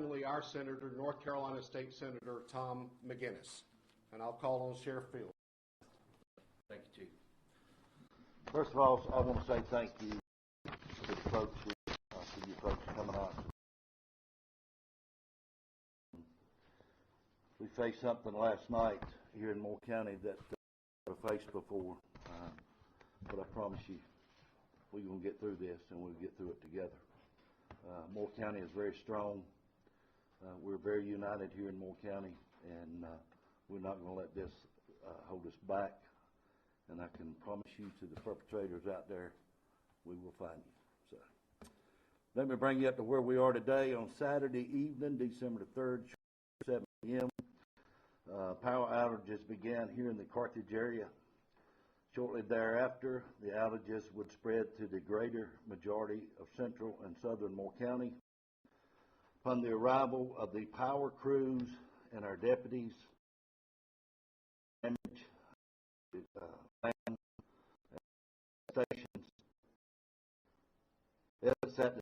finally, our Senator, North Carolina State Senator Tom McGinnis. And I'll call on Sheriff Field. Thank you, Chief. First of all, I want to say thank you to the folks, to you folks coming out. We faced something last night here in Moore County that I've faced before, but I promise you, we're going to get through this, and we'll get through it together. Moore County is very strong. We're very united here in Moore County, and we're not going to let this hold us back. And I can promise you to the perpetrators out there, we will find you. So, let me bring you up to where we are today on Saturday evening, December the 3rd, 7 p.m. Power outages began here in the Carthage area. Shortly thereafter, the outages would spread to the greater majority of central and southern Moore County. Upon the arrival of the power crews and our deputies, land stations, evidence that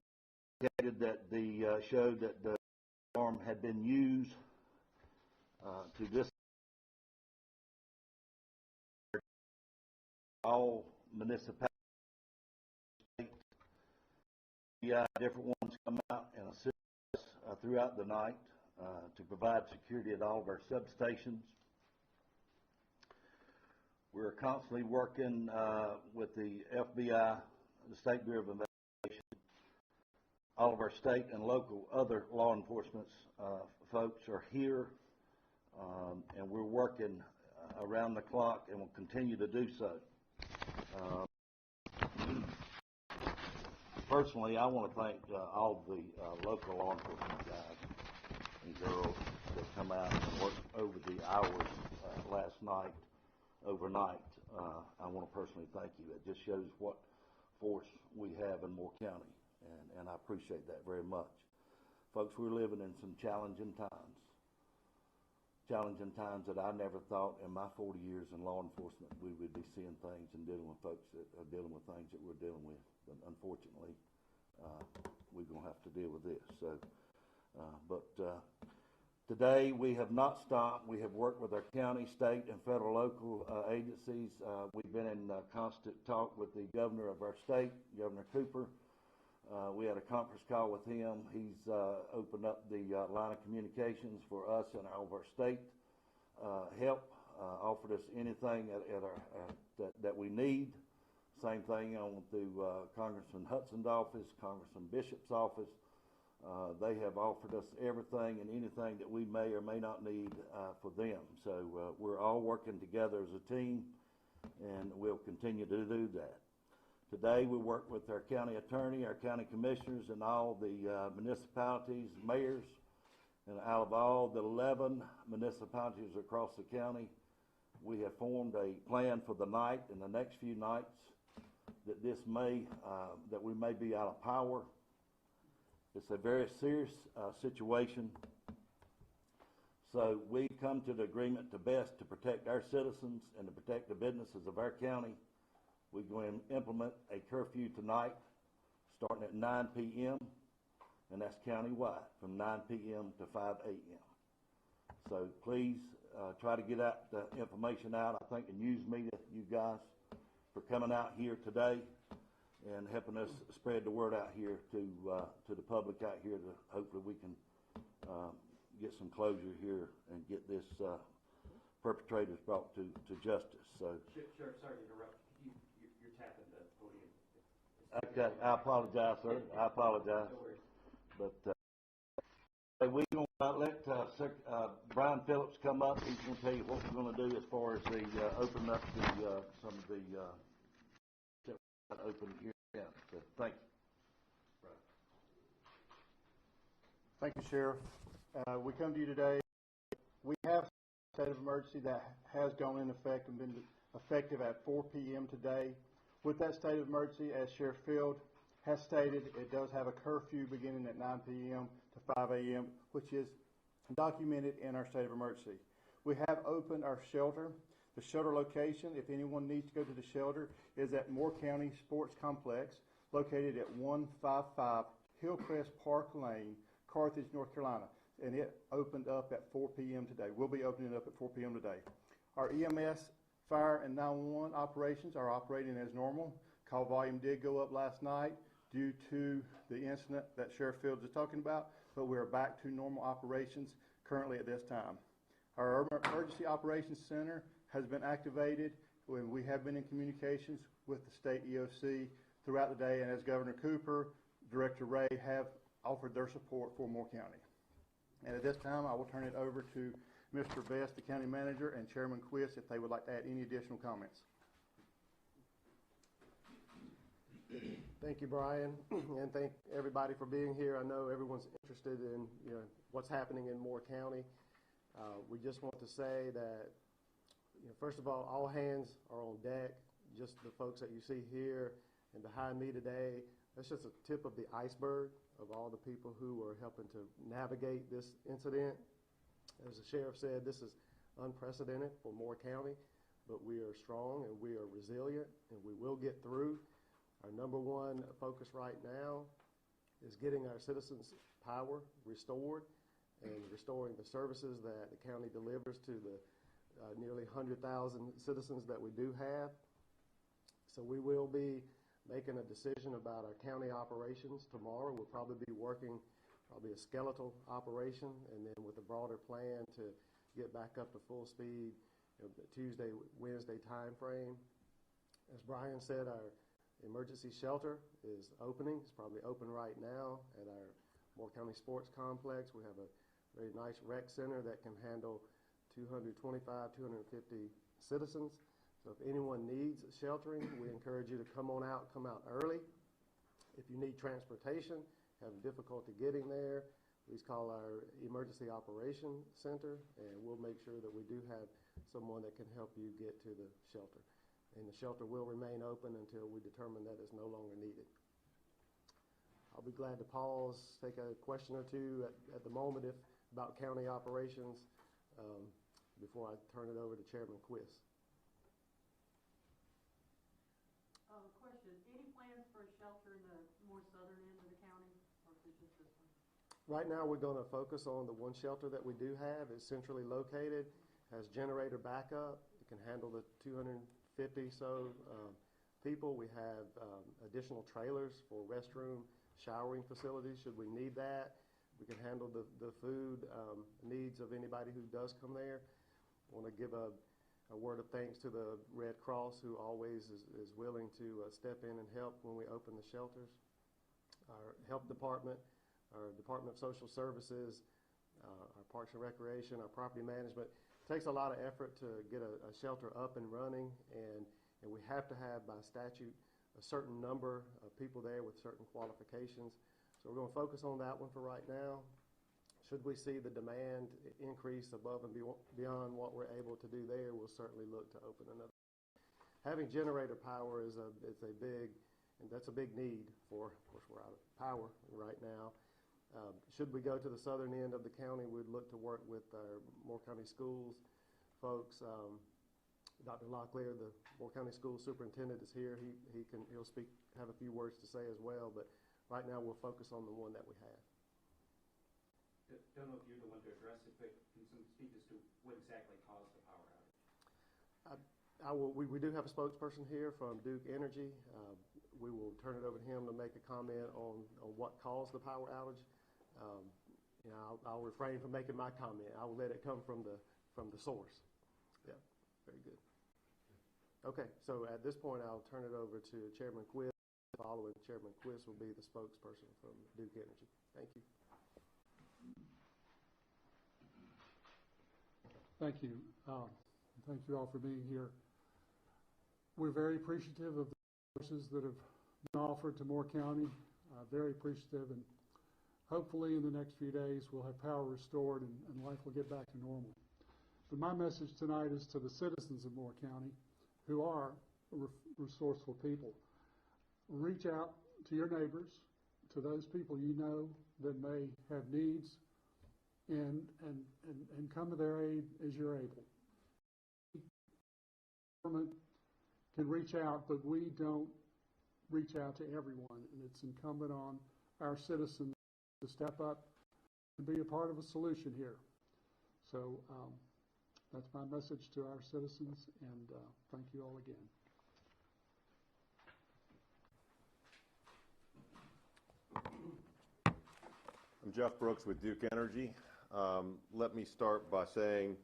indicated that showed that the alarm had been used to this. All municipalities, different ones come out and assist us throughout the night to provide security at all of our substations. We're constantly working with the FBI, the State Bureau of Investigation, all of our state and local other law enforcement folks are here, and we're working around the clock and will continue to do so. Personally, I want to thank all the local law enforcement guys and girls that come out and work over the hours last night, overnight. I want to personally thank you. It just shows what force we have in Moore County, and I appreciate that very much. Folks, we're living in some challenging times that I never thought in my 40 years in law enforcement we would be seeing things and dealing with folks that are dealing with things that we're dealing with. But unfortunately, we're going to have to deal with this. So, today we have not stopped. We have worked with our county, state, and federal local agencies. We've been in constant talk with the governor of our state, Governor Cooper. We had a conference call with him. He's opened up the line of communications for us and all of our state help, offered us anything that we need. Same thing on through Congressman Hudson's office, Congressman Bishop's office. They have offered us everything and anything that we may or may not need for them. So we're all working together as a team, and we'll continue to do that. Today we work with our county attorney, our county commissioners, and all the municipalities, mayors, and out of all the 11 municipalities across the county, we have formed a plan for the night and the next few nights that we may be out of power. It's a very serious situation. So we come to the agreement to best to protect our citizens and to protect the businesses of our county. We're going to implement a curfew tonight starting at 9 p.m. and that's countywide from 9 p.m. to 5 a.m. So please try to get out the information out. I thank the news media, you guys, for coming out here today and helping us spread the word out here to the public out here. To hopefully we can get some closure here and get this perpetrators brought to justice. So, Sheriff, sorry to interrupt. You're tapping the podium. Okay, I apologize, sir. I apologize. No worries. But we're going to let Brian Phillips come up. He's going to tell you what we're going to do as far as the open up some of the open here. Yeah. So thank you. Right. Thank you, Sheriff. We come to you today. We have a state of emergency that has gone in effect and been effective at 4 p.m. today. With that state of emergency, as Sheriff Field has stated, it does have a curfew beginning at 9 p.m. to 5 a.m., which is documented in our state of emergency. We have opened our shelter. The shelter location, if anyone needs to go to the shelter, is at Moore County Sports Complex, located at 155 Hillcrest Park Lane, Carthage, North Carolina, and it opened up at 4 p.m. today. We'll be opening it up at 4 p.m. today. Our EMS, fire, and 911 operations are operating as normal. Call volume did go up last night due to the incident that Sheriff Fields is talking about, but we're back to normal operations currently at this time. Our Emergency Operations Center has been activated, and we have been in communications with the state EOC throughout the day, and as Governor Cooper, Director Ray have offered their support for Moore County. And at this time, I will turn it over to Mr. Best, the County Manager, and Chairman Quist, if they would like to add any additional comments. Thank you, Brian, and thank everybody for being here. I know everyone's interested in what's happening in Moore County. We just want to say that, first of all hands are on deck. Just the folks that you see here and behind me today, that's just a tip of the iceberg of all the people who are helping to navigate this incident. As the sheriff said, this is unprecedented for Moore County, but we are strong and we are resilient and we will get through. Our number one focus right now is getting our citizens' power restored and restoring the services that the county delivers to the nearly 100,000 citizens that we do have. So we will be making a decision about our county operations tomorrow. We'll probably be working a skeletal operation, and then with a broader plan to get back up to full speed, Tuesday, Wednesday time frame. As Brian said, our emergency shelter is opening. It's probably open right now at our Moore County Sports Complex. We have a very nice rec center that can handle 225, 250 citizens. So if anyone needs sheltering, we encourage you to come out early. If you need transportation, have difficulty getting there, please call our Emergency Operations Center, and we'll make sure that we do have someone that can help you get to the shelter. And the shelter will remain open until we determine that it's no longer needed. I'll be glad to pause, take a question or two at the moment about county operations before I turn it over to Chairman Quist. Question, any plans for a shelter in the more southern end of the county, or is it just this one? Right now, we're going to focus on the one shelter that we do have. It's centrally located, has generator backup. It can handle the 250 so people. We have additional trailers for restroom, showering facilities should we need that. We can handle the food needs of anybody who does come there. I want to give a word of thanks to the Red Cross, who always is willing to step in and help when we open the shelters. Our health department, our Department of Social Services, our Parks and Recreation, our property management. It takes a lot of effort to get a shelter up and running, and we have to have by statute a certain number of people there with certain qualifications. So we're going to focus on that one for right now. Should we see the demand increase above and beyond what we're able to do there, we'll certainly look to open another. Having generator power is a big, and that's a big need for, of course, we're out of power right now. Should we go to the southern end of the county, we'd look to work with our Moore County Schools folks. Dr. Locklear, the Moore County School Superintendent, is here. He'll have a few words to say as well, but right now we'll focus on the one that we have. Don't know if you're the one to address it, but can someone speak as to what exactly caused the power outage? We do have a spokesperson here from Duke Energy. We will turn it over to him to make a comment on what caused the power outage. I'll refrain from making my comment. I will let it come from the source. Yeah, very good. Okay, so at this point, I'll turn it over to Chairman Quist. Following Chairman Quist will be the spokesperson from Duke Energy. Thank you. Thank you. Thank you all for being here. We're very appreciative of the resources that have been offered to Moore County. Very appreciative, and hopefully in the next few days we'll have power restored and life will get back to normal. But my message tonight is to the citizens of Moore County, who are resourceful people. Reach out to your neighbors, to those people you know that may have needs, and come to their aid as you're able. Government can reach out, but we don't reach out to everyone, and it's incumbent on our citizens to step up and be a part of a solution here. So that's my message to our citizens, and thank you all again. I'm Jeff Brooks with Duke Energy. Let me start by saying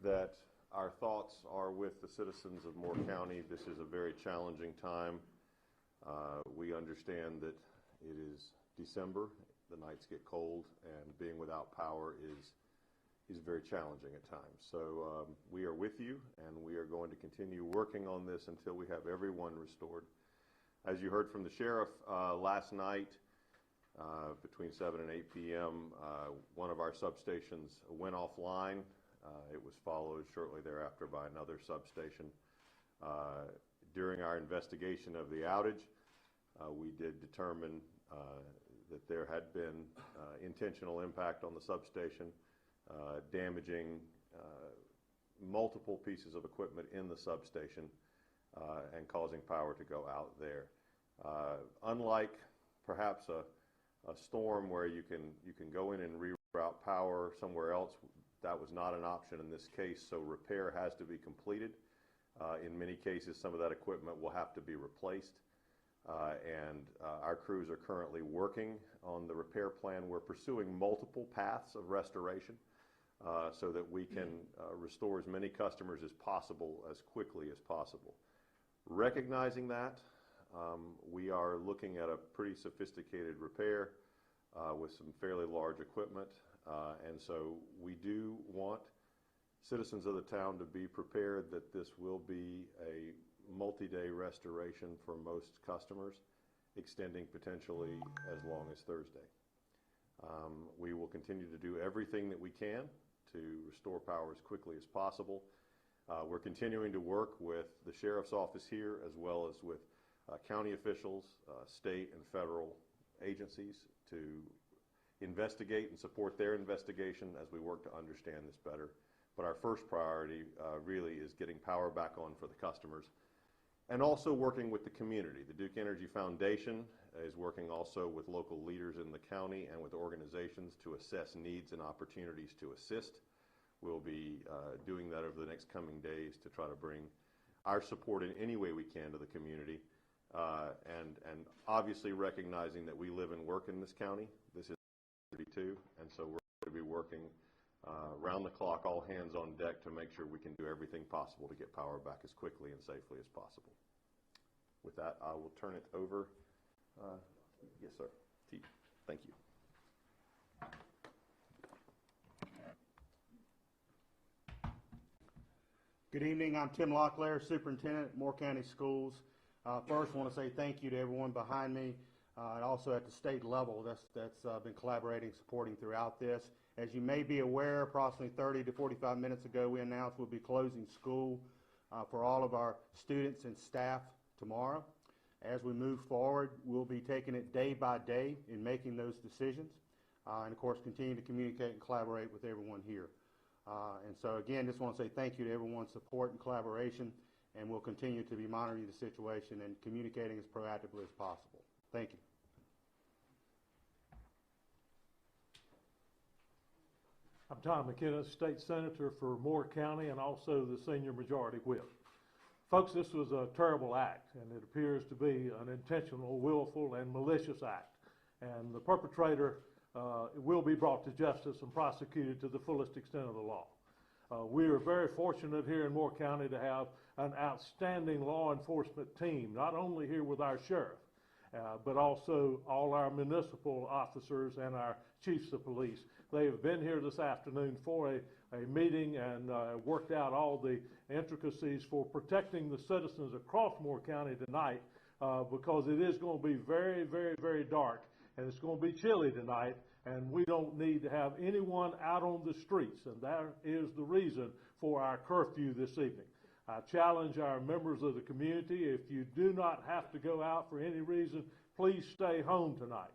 that our thoughts are with the citizens of Moore County. This is a very challenging time. We understand that it is December, the nights get cold, and being without power is very challenging at times. So we are with you, and we are going to continue working on this until we have everyone restored. As you heard from the sheriff last night, between 7 and 8 p.m., one of our substations went offline. It was followed shortly thereafter by another substation. During our investigation of the outage, we did determine that there had been intentional impact on the substation, damaging multiple pieces of equipment in the substation and causing power to go out there. Unlike perhaps a storm where you can go in and reroute power somewhere else, that was not an option in this case, so repair has to be completed. In many cases, some of that equipment will have to be replaced, and our crews are currently working on the repair plan. We're pursuing multiple paths of restoration so that we can restore as many customers as possible as quickly as possible. Recognizing that, we are looking at a pretty sophisticated repair with some fairly large equipment, and so we do want citizens of the town to be prepared that this will be a multi-day restoration for most customers, extending potentially as long as Thursday. We will continue to do everything that we can to restore power as quickly as possible. We're continuing to work with the sheriff's office here as well as with county officials, state and federal agencies to investigate and support their investigation as we work to understand this better. But our first priority really is getting power back on for the customers and also working with the community. The Duke Energy Foundation is working also with local leaders in the county and with organizations to assess needs and opportunities to assist. We'll be doing that over the next coming days to try to bring our support in any way we can to the community. And obviously recognizing that we live and work in this county. This is 32, and so we're going to be working round the clock, all hands on deck to make sure we can do everything possible to get power back as quickly and safely as possible. With that, I will turn it over. Yes, sir. To you. Thank you. Good evening. I'm Tim Locklear, Superintendent at Moore County Schools. First, I want to say thank you to everyone behind me and also at the state level that's been collaborating, supporting throughout this. As you may be aware, approximately 30 to 45 minutes ago, we announced we'll be closing school for all of our students and staff tomorrow. As we move forward, we'll be taking it day by day in making those decisions and, of course, continue to communicate and collaborate with everyone here. And so, again, just want to say thank you to everyone's support and collaboration, and we'll continue to be monitoring the situation and communicating as proactively as possible. Thank you. I'm Tom McKinnon, State Senator for Moore County and also the Senior Majority Whip. Folks, this was a terrible act, and it appears to be an intentional, willful, and malicious act. And the perpetrator will be brought to justice and prosecuted to the fullest extent of the law. We are very fortunate here in Moore County to have an outstanding law enforcement team, not only here with our sheriff, but also all our municipal officers and our chiefs of police. They have been here this afternoon for a meeting and worked out all the intricacies for protecting the citizens across Moore County tonight because it is going to be very, very, very dark, and it's going to be chilly tonight, and we don't need to have anyone out on the streets, and that is the reason for our curfew this evening. I challenge our members of the community, if you do not have to go out for any reason, please stay home tonight.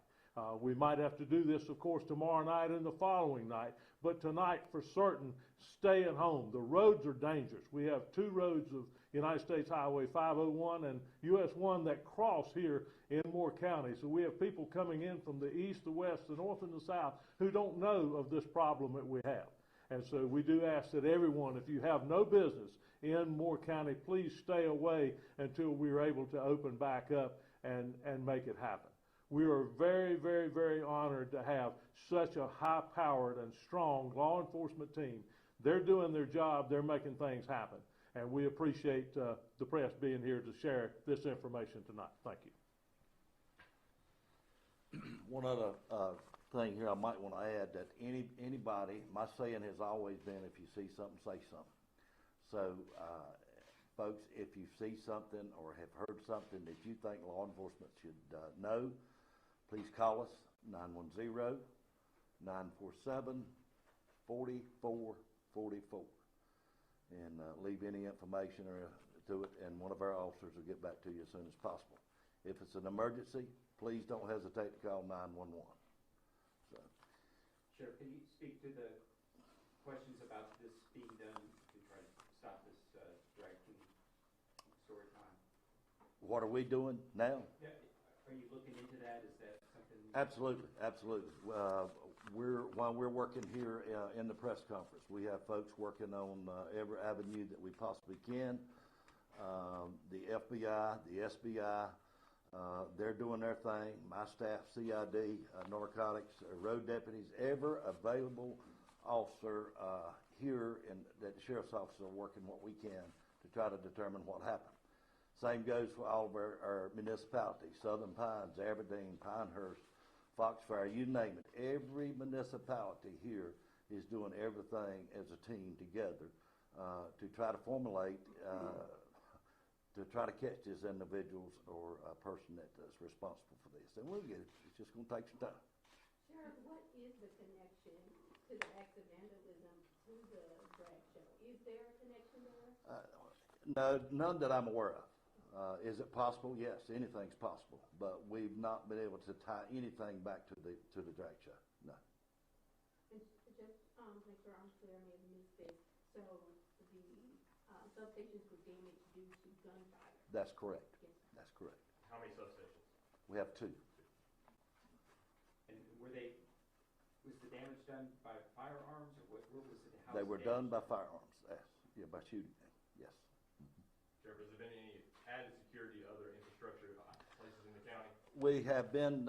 We might have to do this, of course, tomorrow night and the following night, but tonight for certain, stay at home. The roads are dangerous. We have two roads of United States Highway 501 and US 1 that cross here in Moore County. So we have people coming in from the east, the west, the north, and the south who don't know of this problem that we have. And so we do ask that everyone, if you have no business in Moore County, please stay away until we are able to open back up and make it happen. We are very, very, very honored to have such a high-powered and strong law enforcement team. They're doing their job. They're making things happen. And we appreciate the press being here to share this information tonight. Thank you. One other thing here I might want to add, that anybody, my saying has always been, if you see something, say something. So, folks, if you see something or have heard something that you think law enforcement should know, please call us, 910-947-4444, and leave any information to it, and one of our officers will get back to you as soon as possible. If it's an emergency, please don't hesitate to call 911. So, Sheriff, can you speak to the questions about this being done to try to stop this drag-king story time? what are we doing now? Yeah, are you looking into that? Is that something? Absolutely, absolutely. While we're working here in the press conference, we have folks working on every avenue that we possibly can. The FBI, the SBI, they're doing their thing. My staff, CID, narcotics, road deputies, every available officer here that the sheriff's office are working what we can to try to determine what happened. Same goes for all of our municipalities, Southern Pines, Aberdeen, Pinehurst, Foxfire, you name it. Every municipality here is doing everything as a team together to try to formulate, to try to catch these individuals or a person that is responsible for this. And we'll get it. It's just going to take some time. Sheriff, what is the connection to the acts of vandalism to the drag show? Is there a connection there? No, none that I'm aware of. Is it possible? Yes, anything's possible. But we've not been able to tie anything back to the drag show. No. And just make sure I'm clear, I may have missed this. So the substations were damaged due to gunfire? That's correct. Yes. That's correct. How many substations? We have two. And was the damage done by firearms, or what was it? They were done by firearms, yes. Yeah, by shooting, yes. Sheriff, has there been any added security to other infrastructure places in the county? We have been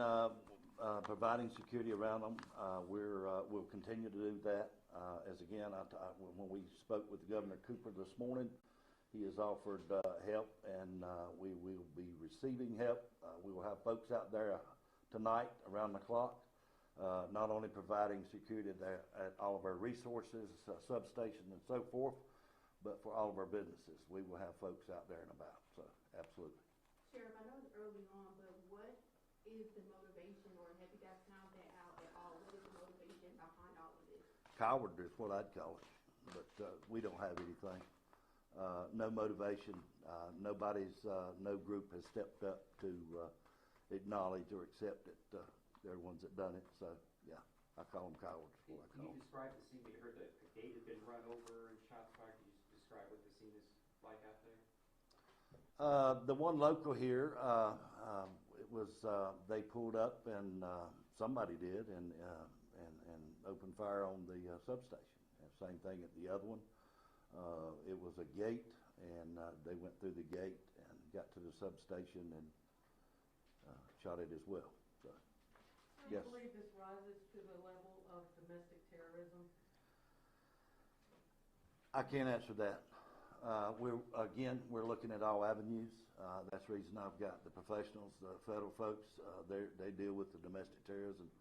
providing security around them. We'll continue to do that. As again, when we spoke with Governor Cooper this morning, he has offered help, and we will be receiving help. We will have folks out there tonight around the clock, not only providing security there at all of our resources, substations and so forth, but for all of our businesses. We will have folks out there and about, so absolutely. Sheriff, I know it's early on, but what is the motivation, or have you guys found that out at all? What is the motivation behind all of this? Coward is what I'd call it, but we don't have anything. No motivation. No group has stepped up to acknowledge or accept that they're the ones that done it. So, yeah, I call them cowards. Can you describe the scene? We heard that a gate had been run over and shots fired. Can you describe what the scene is like out there? The one local here, it was they pulled up and somebody did and opened fire on the substation. And same thing at the other one. It was a gate, and they went through the gate and got to the substation and shot it as well. So, Do you yes. believe this rises to the level of domestic terrorism? I can't answer that. We're looking at all avenues. That's the reason I've got the professionals, the federal folks. They deal with the domestic terrorism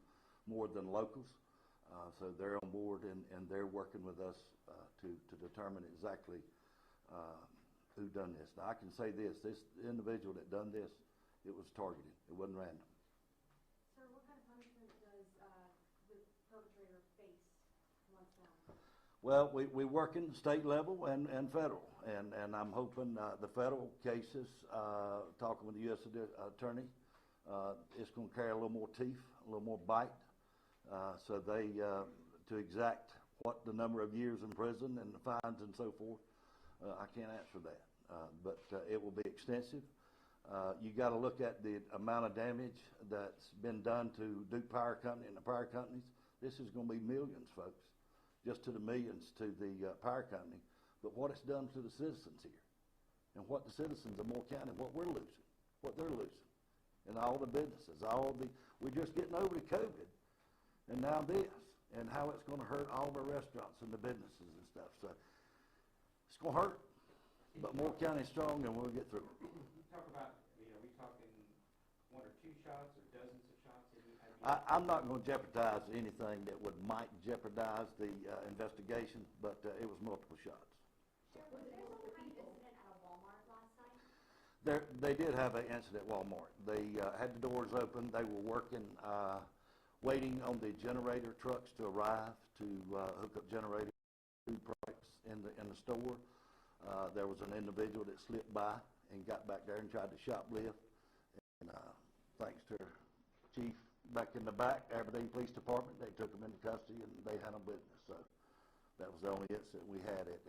more than locals. So they're on board and they're working with us to determine exactly who done this. Now I can say this individual that done this, it was targeted. It wasn't random. Sir, what kind of punishment does the perpetrator face once done? Well, we work in state level and federal, and I'm hoping the federal cases, talking with the U.S. Attorney, It's going to carry a little more teeth, a little more bite. So they, to exact what the number of years in prison and the fines and so forth, I can't answer that. But it will be extensive. You got to look at the amount of damage that's been done to Duke Power Company and the power companies. This is going to be millions, folks, just to the millions to the power company. But what it's done to the citizens here, and what the citizens of Moore County, what we're losing, what they're losing, and all the businesses, we're just getting over the COVID, and now this, and how it's going to hurt all the restaurants and the businesses and stuff. So it's going to hurt, but Moore County's strong, and we'll get through it. You talk about, are we talking 1 or 2 shots or dozens of shots? I'm not going to jeopardize anything that might jeopardize the investigation, but it was multiple shots. Was there some kind of incident at a Walmart last night? They did have an incident at Walmart. They had the doors open. They were working, waiting on the generator trucks to arrive to hook up generator food products in the store. There was an individual that slipped by and got back there and tried to shoplift. And thanks to our chief back in the back, Aberdeen Police Department, they took him into custody and they had him business. So that was the only incident we had at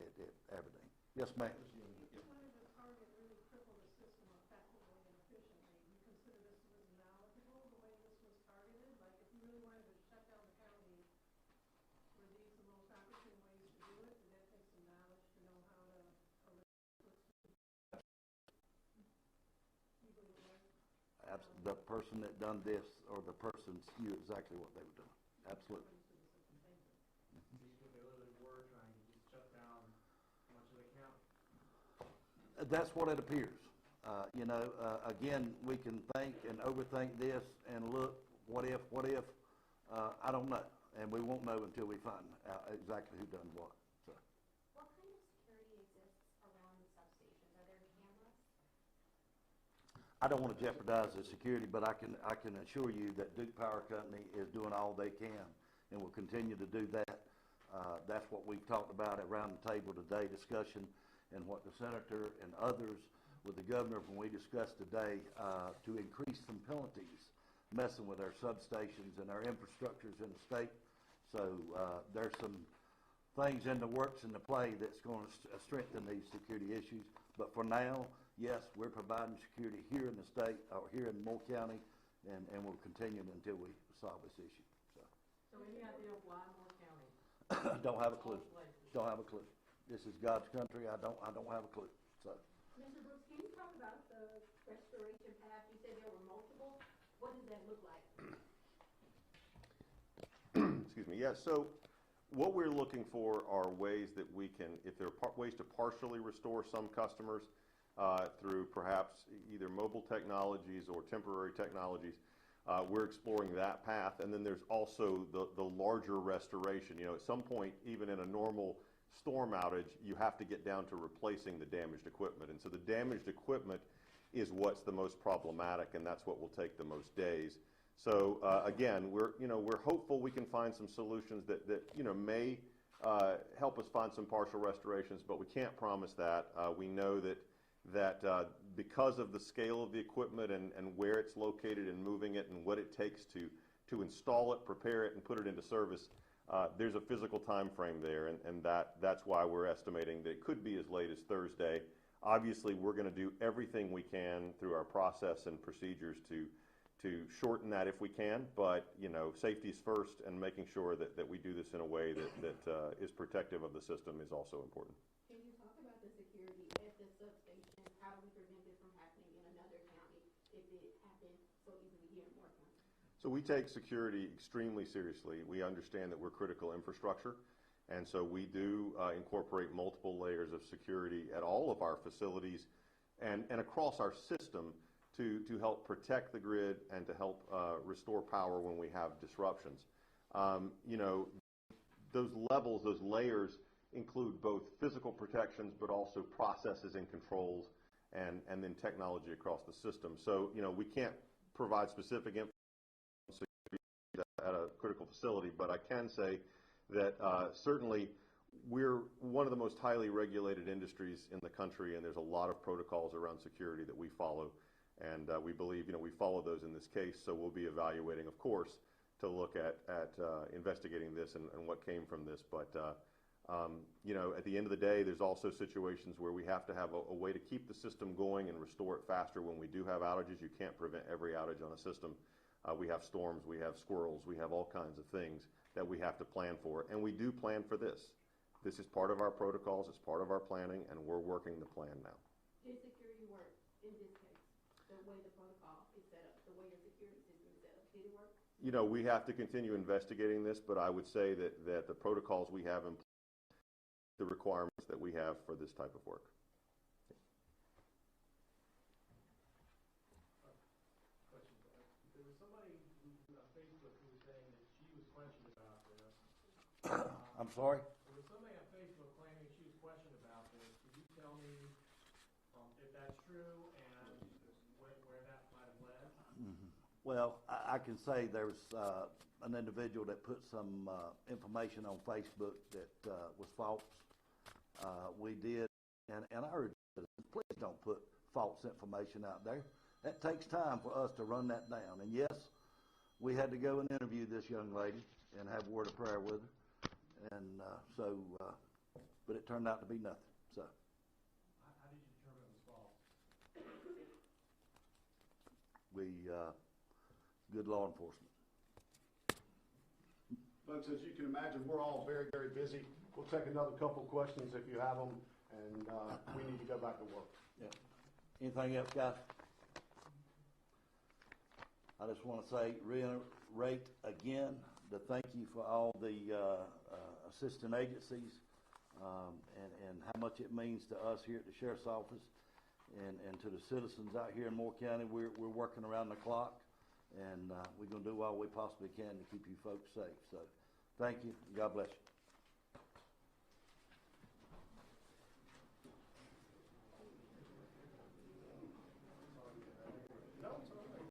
Aberdeen. Yes, ma'am. When did the target really cripple the system effectively and efficiently? Do you consider this was knowledgeable, the way this was targeted? Like, if you really wanted to shut down the county, were these the most opportune ways to do it? Did that take some knowledge to know how to The person that done this, or the persons, knew exactly what they were doing. Absolutely. That's what it appears. Again, we can think and overthink this and look, what if, I don't know. And we won't know until we find out exactly who done what. So. What kind of security exists around the substations? Are there cameras? I don't want to jeopardize the security, but I can assure you that Duke Power Company is doing all they can and will continue to do that. That's what we've talked about around the table today, discussion, and what the senator and others with the governor, when we discussed today, to increase some penalties, messing with our substations and our infrastructures in the state. So there's some things in the works and the play that's going to strengthen these security issues. But for now, yes, we're providing security here in the state, or here in Moore County, and we'll continue until we solve this issue. So any idea of why Moore County? Don't have a clue. Don't have a clue. This is God's country. I don't have a clue. So. Mr. Brooks, can you talk about the restoration path? You said there were multiple. What does that look like? Excuse me. Yeah, so what we're looking for are ways that we can, if there are ways to partially restore some customers through perhaps either mobile technologies or temporary technologies, we're exploring that path. And then there's also the larger restoration. At some point, even in a normal storm outage, you have to get down to replacing the damaged equipment. And so the damaged equipment is what's the most problematic, and that's what will take the most days. So again, we're hopeful we can find some solutions that may help us find some partial restorations, but we can't promise that. We know that because of the scale of the equipment and where it's located and moving it and what it takes to install it, prepare it, and put it into service, there's a physical time frame there, and that's why we're estimating that it could be as late as Thursday. Obviously, we're going to do everything we can through our process and procedures to shorten that if we can, but safety is first, and making sure that we do this in a way that is protective of the system is also important. Can you talk about the security at the substation? How do we prevent this from happening in another county if it happened so easily here in Moore County? So we take security extremely seriously. We understand that we're critical infrastructure, and so we do incorporate multiple layers of security at all of our facilities and across our system to help protect the grid and to help restore power when we have disruptions. Those levels, those layers include both physical protections, but also processes and controls, and then technology across the system. So, we can't provide specific information at a critical facility, but I can say that certainly we're one of the most highly regulated industries in the country, and there's a lot of protocols around security that we follow. And we believe, we follow those in this case, so we'll be evaluating, of course, to look at investigating this and what came from this. But, at the end of the day, there's also situations where we have to have a way to keep the system going and restore it faster when we do have outages. You can't prevent every outage on a system. We have storms, we have squirrels, we have all kinds of things that we have to plan for, and we do plan for this. This is part of our protocols, it's part of our planning, and we're working the plan now. Did security work in this case? The way the protocol is set up, the way your security system is set up, did it work? We have to continue investigating this, but I would say that the protocols we have in place, the requirements that we have for this type of work. There was somebody on Facebook who was saying that she was questioned about this. I'm sorry? There was somebody on Facebook claiming she was questioned about this. Could you tell me if that's true and where that might have led? Well, I can say there's an individual that put some information on Facebook that was false. We did, and I urge citizens, please don't put false information out there. That takes time for us to run that down. And yes, we had to go and interview this young lady and have a word of prayer with her. And but it turned out to be nothing. So. How did you determine it was false? Good law enforcement. Folks, as you can imagine, we're all very, very busy. We'll take another couple of questions if you have them, and we need to go back to work. Yeah. Anything else, guys? I just want to reiterate again the thank you for all the assistant agencies and how much it means to us here at the Sheriff's Office and to the citizens out here in Moore County. We're working around the clock, and we're going to do all we possibly can to keep you folks safe. So thank you. God bless you.